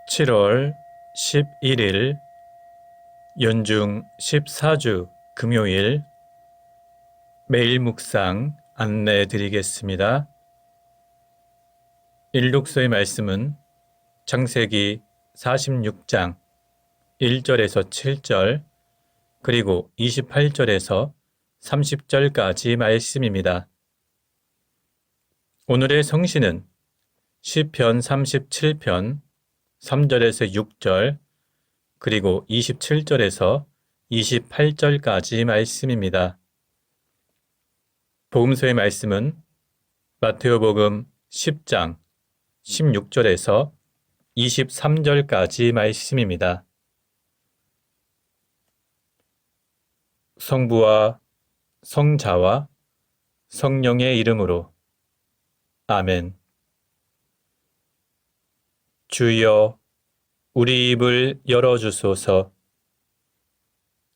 7월 11일 연중 14주 금요일 매일 묵상 안내해 드리겠습니다. 일독서의 말씀은 창세기 46장 1절에서 7절 그리고 28절에서 30절까지 말씀입니다. 오늘의 성시는 시편 37편 3절에서 6절 그리고 27절에서 28절까지 말씀입니다. 복음서의 말씀은 마테오복음 10장 16절에서 23절까지 말씀입니다. 성부와 성자와 성령의 이름으로 아멘. 주여 우리 입을 열어주소서.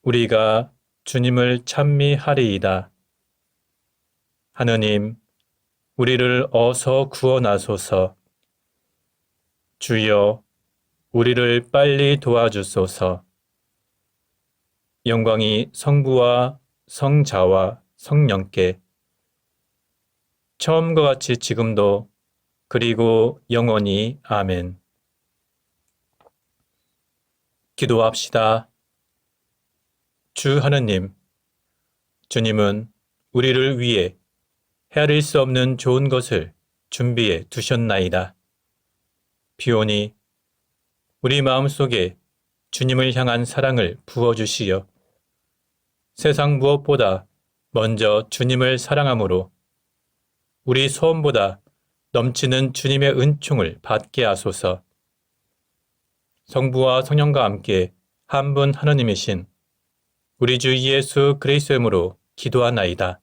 우리가 주님을 찬미하리이다. 하느님, 우리를 어서 구원하소서. 주여, 우리를 빨리 도와주소서. 영광이 성부와 성자와 성령께 처음과 같이 지금도 그리고 영원히 아멘. 기도합시다. 주 하느님, 주님은 우리를 위해 헤아릴 수 없는 좋은 것을 준비해 두셨나이다. 비오니 우리 마음속에 주님을 향한 사랑을 부어주시어 세상 무엇보다 먼저 주님을 사랑함으로 우리 소원보다 넘치는 주님의 은총을 받게 하소서. 성부와 성령과 함께 한 분 하느님이신 우리 주 예수 그리스도의 이름으로 기도하나이다.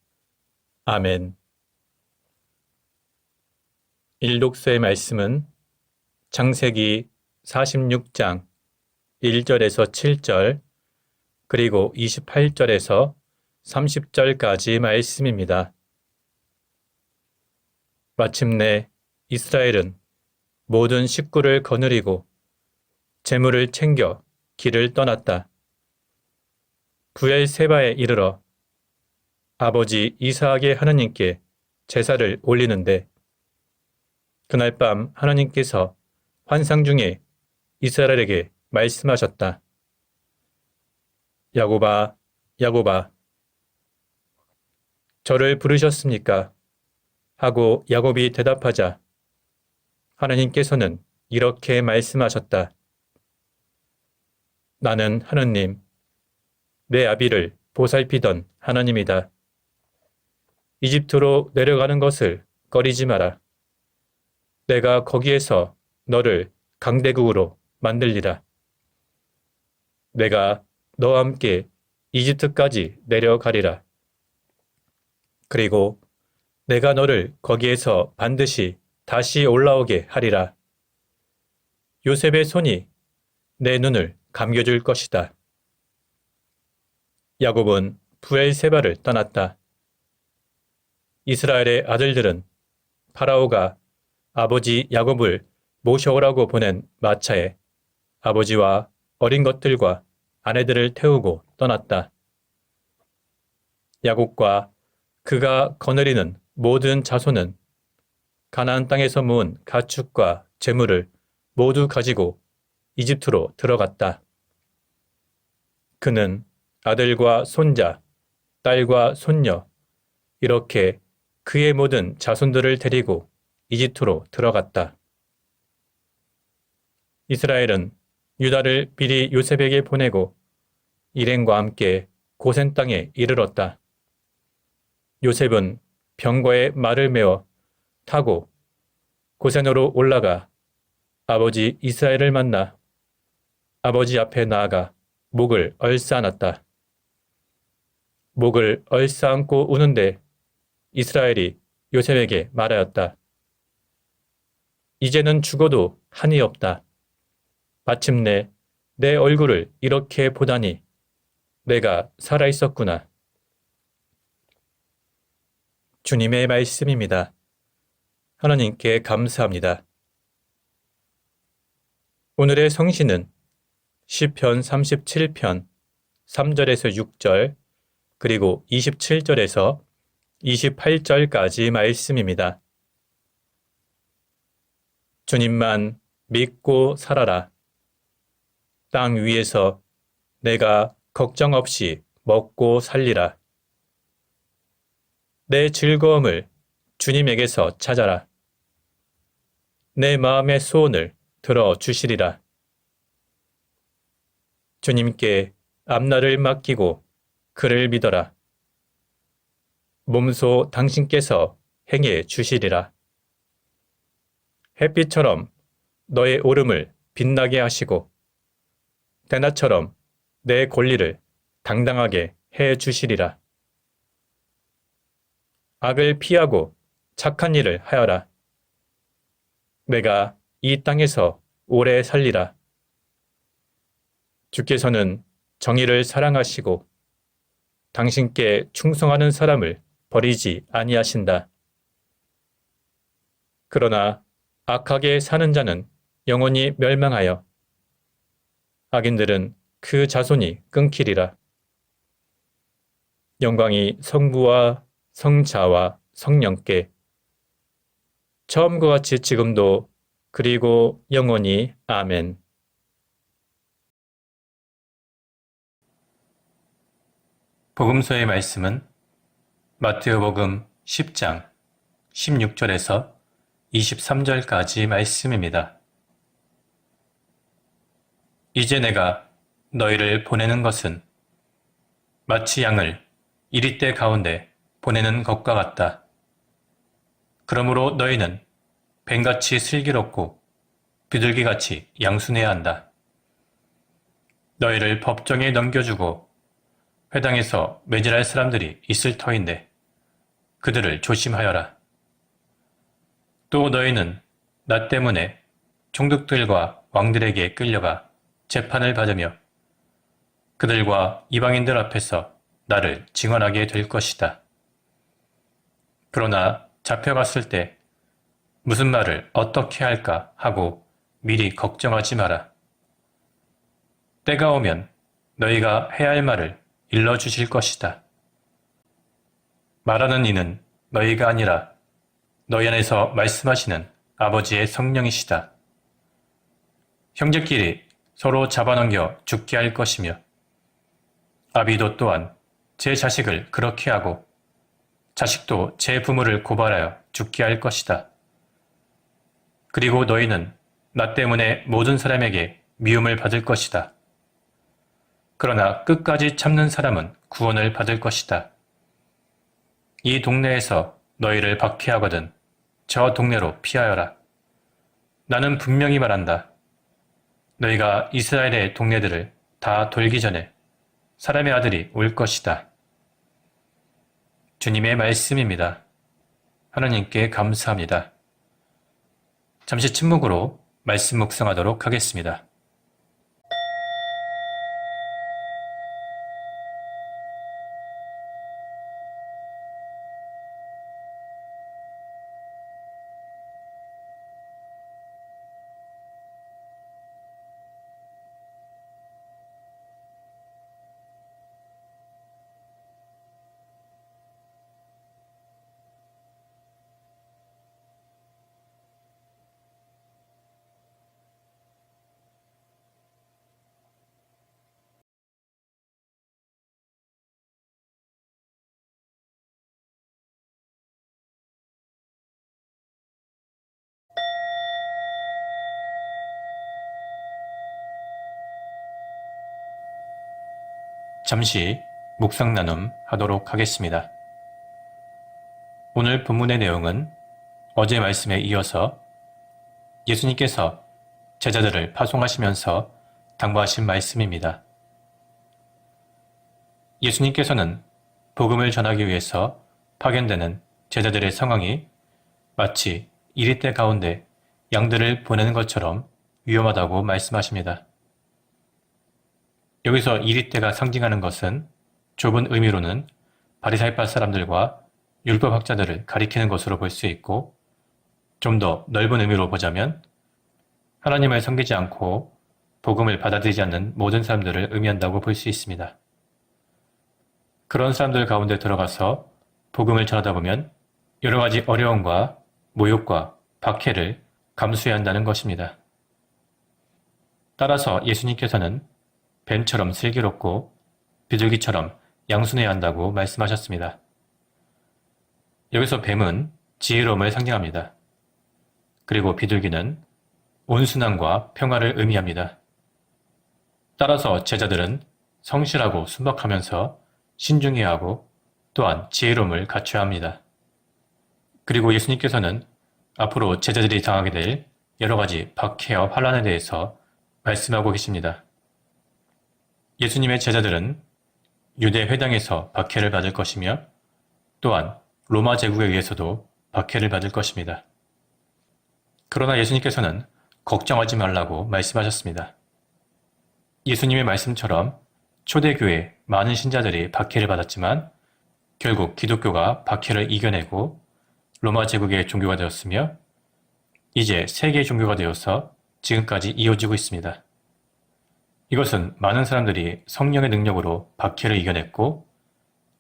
아멘. 일독서의 말씀은 창세기 46장 1절에서 7절 그리고 28절에서 30절까지 말씀입니다. 마침내 이스라엘은 모든 식구를 거느리고 재물을 챙겨 길을 떠났다. 브엘세바에 이르러 아버지 이삭의 하나님께 제사를 올리는데 그날 밤 하나님께서 환상 중에 이스라엘에게 말씀하셨다. 야곱아, 야곱아, 저를 부르셨습니까? 하고 야곱이 대답하자 하나님께서는 이렇게 말씀하셨다. 나는 하느님, 내 아비를 보살피던 하나님이다. 이집트로 내려가는 것을 꺼리지 마라. 내가 거기에서 너를 강대국으로 만들리라. 내가 너와 함께 이집트까지 내려가리라. 그리고 내가 너를 거기에서 반드시 다시 올라오게 하리라. 요셉의 손이 내 눈을 감겨줄 것이다. 야곱은 브엘세바를 떠났다. 이스라엘의 아들들은 파라오가 아버지 야곱을 모셔오라고 보낸 마차에 아버지와 어린 것들과 아내들을 태우고 떠났다. 야곱과 그가 거느리는 모든 자손은 가나안 땅에서 모은 가축과 재물을 모두 가지고 이집트로 들어갔다. 그는 아들과 손자, 딸과 손녀, 이렇게 그의 모든 자손들을 데리고 이집트로 들어갔다. 이스라엘은 유다를 미리 요셉에게 보내고 일행과 함께 고센 땅에 이르렀다. 요셉은 병거에 말을 메어 타고 고센으로 올라가 아버지 이스라엘을 만나 아버지 앞에 나아가 목을 얼싸안았다. 목을 얼싸안고 우는데 이스라엘이 요셉에게 말하였다. 이제는 죽어도 한이 없다. 마침내 내 얼굴을 이렇게 보다니 내가 살아있었구나. 주님의 말씀입니다. 하나님께 감사합니다. 오늘의 성시는 시편 37편 3절에서 6절 그리고 27절에서 28절까지 말씀입니다. 주님만 믿고 살아라. 땅 위에서 내가 걱정 없이 먹고 살리라. 내 즐거움을 주님에게서 찾아라. 내 마음의 소원을 들어주시리라. 주님께 앞날을 맡기고 그를 믿어라. 몸소 당신께서 행해 주시리라. 햇빛처럼 너의 오름을 빛나게 하시고 대낮처럼 내 권리를 당당하게 해 주시리라. 악을 피하고 착한 일을 하여라. 내가 이 땅에서 오래 살리라. 주께서는 정의를 사랑하시고 당신께 충성하는 사람을 버리지 아니하신다. 그러나 악하게 사는 자는 영원히 멸망하여 악인들은 그 자손이 끊기리라. 영광이 성부와 성자와 성령께 처음과 같이 지금도 그리고 영원히 아멘. 복음서의 말씀은 마태복음 10장 16절에서 23절까지 말씀입니다. 이제 내가 너희를 보내는 것은 마치 양을 이리떼 가운데 보내는 것과 같다. 그러므로 너희는 뱀같이 슬기롭고 비둘기같이 양순해야 한다. 너희를 법정에 넘겨주고 회당에서 매질할 사람들이 있을 터인데 그들을 조심하여라. 또 너희는 나 때문에 총독들과 왕들에게 끌려가 재판을 받으며 그들과 이방인들 앞에서 나를 증언하게 될 것이다. 그러나 잡혀갔을 때 무슨 말을 어떻게 할까 하고 미리 걱정하지 마라. 때가 오면 너희가 해야 할 말을 일러주실 것이다. 말하는 이는 너희가 아니라 너희 안에서 말씀하시는 아버지의 성령이시다. 형제끼리 서로 잡아넘겨 죽게 할 것이며 아비도 또한 제 자식을 그렇게 하고 자식도 제 부모를 고발하여 죽게 할 것이다. 그리고 너희는 나 때문에 모든 사람에게 미움을 받을 것이다. 그러나 끝까지 참는 사람은 구원을 받을 것이다. 이 동네에서 너희를 박해하거든 저 동네로 피하여라. 나는 분명히 말한다. 너희가 이스라엘의 동네들을 다 돌기 전에 사람의 아들이 올 것이다. 주님의 말씀입니다. 하나님께 감사합니다. 잠시 침묵으로 말씀 묵상하도록 하겠습니다. 잠시 묵상 나눔 하도록 하겠습니다. 오늘 본문의 내용은 어제 말씀에 이어서 예수님께서 제자들을 파송하시면서 당부하신 말씀입니다. 예수님께서는 복음을 전하기 위해서 파견되는 제자들의 상황이 마치 이리떼 가운데 양들을 보내는 것처럼 위험하다고 말씀하십니다. 여기서 이리떼가 상징하는 것은 좁은 의미로는 바리사이파 사람들과 율법학자들을 가리키는 것으로 볼 수 있고 좀 더 넓은 의미로 보자면 하나님을 섬기지 않고 복음을 받아들이지 않는 모든 사람들을 의미한다고 볼 수 있습니다. 그런 사람들 가운데 들어가서 복음을 전하다 보면 여러 가지 어려움과 모욕과 박해를 감수해야 한다는 것입니다. 따라서 예수님께서는 뱀처럼 슬기롭고 비둘기처럼 양순해야 한다고 말씀하셨습니다. 여기서 뱀은 지혜로움을 상징합니다. 그리고 비둘기는 온순함과 평화를 의미합니다. 따라서 제자들은 성실하고 순박하면서 신중해야 하고 또한 지혜로움을 갖춰야 합니다. 그리고 예수님께서는 앞으로 제자들이 당하게 될 여러 가지 박해와 환란에 대해서 말씀하고 계십니다. 예수님의 제자들은 유대 회당에서 박해를 받을 것이며 또한 로마 제국에 의해서도 박해를 받을 것입니다. 그러나 예수님께서는 걱정하지 말라고 말씀하셨습니다. 예수님의 말씀처럼 초대교회 많은 신자들이 박해를 받았지만 결국 기독교가 박해를 이겨내고 로마 제국의 종교가 되었으며 이제 세계 종교가 되어서 지금까지 이어지고 있습니다. 이것은 많은 사람들이 성령의 능력으로 박해를 이겨냈고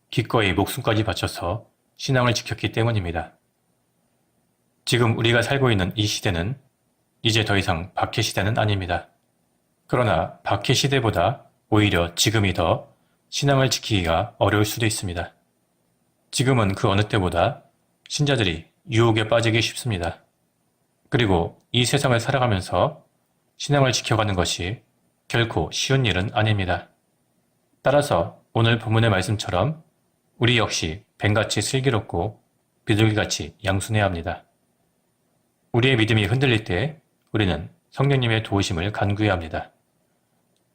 기꺼이 목숨까지 바쳐서 신앙을 지켰기 때문입니다. 지금 우리가 살고 있는 이 시대는 이제 더 이상 박해 시대는 아닙니다. 그러나 박해 시대보다 오히려 지금이 더 신앙을 지키기가 어려울 수도 있습니다. 지금은 그 어느 때보다 신자들이 유혹에 빠지기 쉽습니다. 그리고 이 세상을 살아가면서 신앙을 지켜가는 것이 결코 쉬운 일은 아닙니다. 따라서 오늘 본문의 말씀처럼 우리 역시 뱀같이 슬기롭고 비둘기같이 양순해야 합니다. 우리의 믿음이 흔들릴 때 우리는 성령님의 도우심을 간구해야 합니다.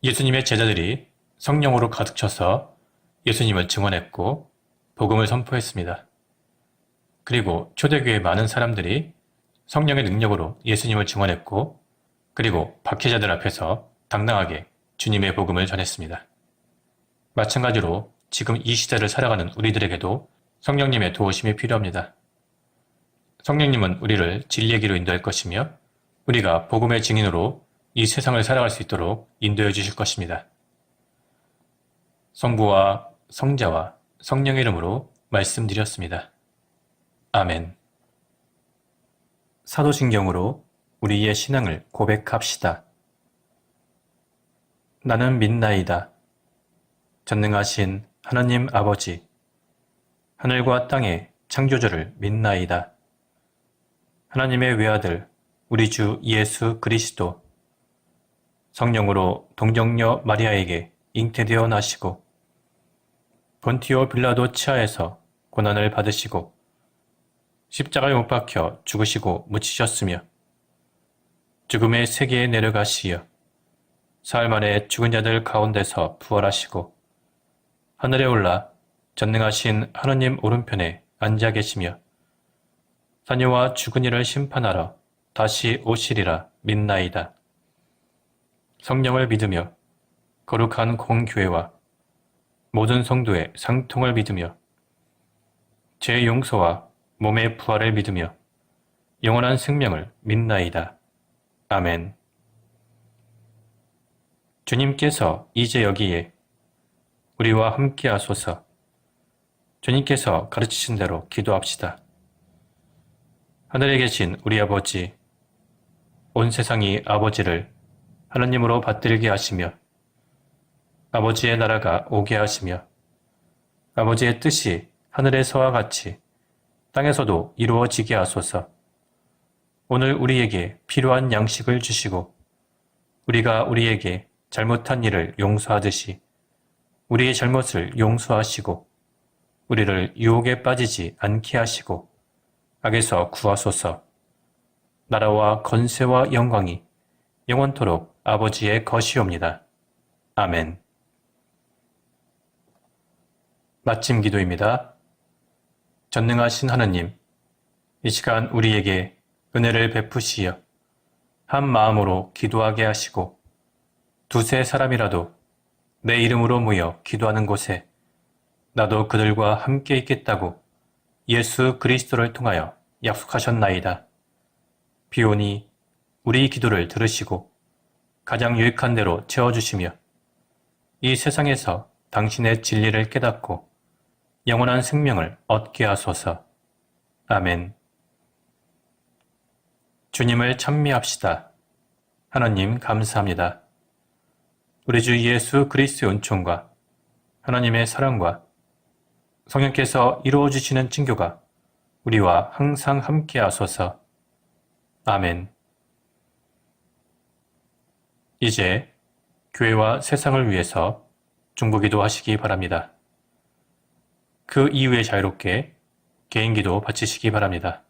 예수님의 제자들이 성령으로 가득 차서 예수님을 증언했고 복음을 선포했습니다. 그리고 초대교회 많은 사람들이 성령의 능력으로 예수님을 증언했고 그리고 박해자들 앞에서 당당하게 주님의 복음을 전했습니다. 마찬가지로 지금 이 시대를 살아가는 우리들에게도 성령님의 도우심이 필요합니다. 성령님은 우리를 진리의 길로 인도할 것이며 우리가 복음의 증인으로 이 세상을 살아갈 수 있도록 인도해 주실 것입니다. 성부와 성자와 성령의 이름으로 말씀드렸습니다. 아멘. 사도신경으로 우리의 신앙을 고백합시다. 나는 믿나이다. 전능하신 하나님 아버지, 하늘과 땅의 창조주를 믿나이다. 하나님의 외아들, 우리 주 예수 그리스도, 성령으로 동정녀 마리아에게 잉태되어 나시고, 본티오 빌라도 치하에서 고난을 받으시고, 십자가에 못 박혀 죽으시고 묻히셨으며, 죽음의 세계에 내려가시어, 사흘 만에 죽은 자들 가운데서 부활하시고, 하늘에 올라 전능하신 하나님 오른편에 앉아 계시며, 사녀와 죽은 이를 심판하러 다시 오시리라 믿나이다. 성령을 믿으며 거룩한 공교회와 모든 성도의 상통을 믿으며 죄 용서와 몸의 부활을 믿으며 영원한 생명을 믿나이다. 아멘. 주님께서 이제 여기에 우리와 함께 하소서. 주님께서 가르치신 대로 기도합시다. 하늘에 계신 우리 아버지, 온 세상이 아버지를 하나님으로 받들게 하시며 아버지의 나라가 오게 하시며 아버지의 뜻이 하늘에서와 같이 땅에서도 이루어지게 하소서. 오늘 우리에게 필요한 양식을 주시고 우리가 우리에게 잘못한 일을 용서하듯이 우리의 잘못을 용서하시고 우리를 유혹에 빠지지 않게 하시고 악에서 구하소서. 나라와 건세와 영광이 영원토록 아버지의 것이옵니다. 아멘. 마침 기도입니다. 전능하신 하느님, 이 시간 우리에게 은혜를 베푸시어 한 마음으로 기도하게 하시고 두세 사람이라도 내 이름으로 모여 기도하는 곳에 나도 그들과 함께 있겠다고 예수 그리스도를 통하여 약속하셨나이다. 비오니 우리 기도를 들으시고 가장 유익한 대로 채워주시며 이 세상에서 당신의 진리를 깨닫고 영원한 생명을 얻게 하소서. 아멘. 주님을 찬미합시다. 하나님 감사합니다. 우리 주 예수 그리스도의 은총과 하나님의 사랑과 성령께서 이루어주시는 징교가 우리와 항상 함께 하소서. 아멘. 이제 교회와 세상을 위해서 중보기도 하시기 바랍니다. 그 이후에 자유롭게 개인기도 바치시기 바랍니다.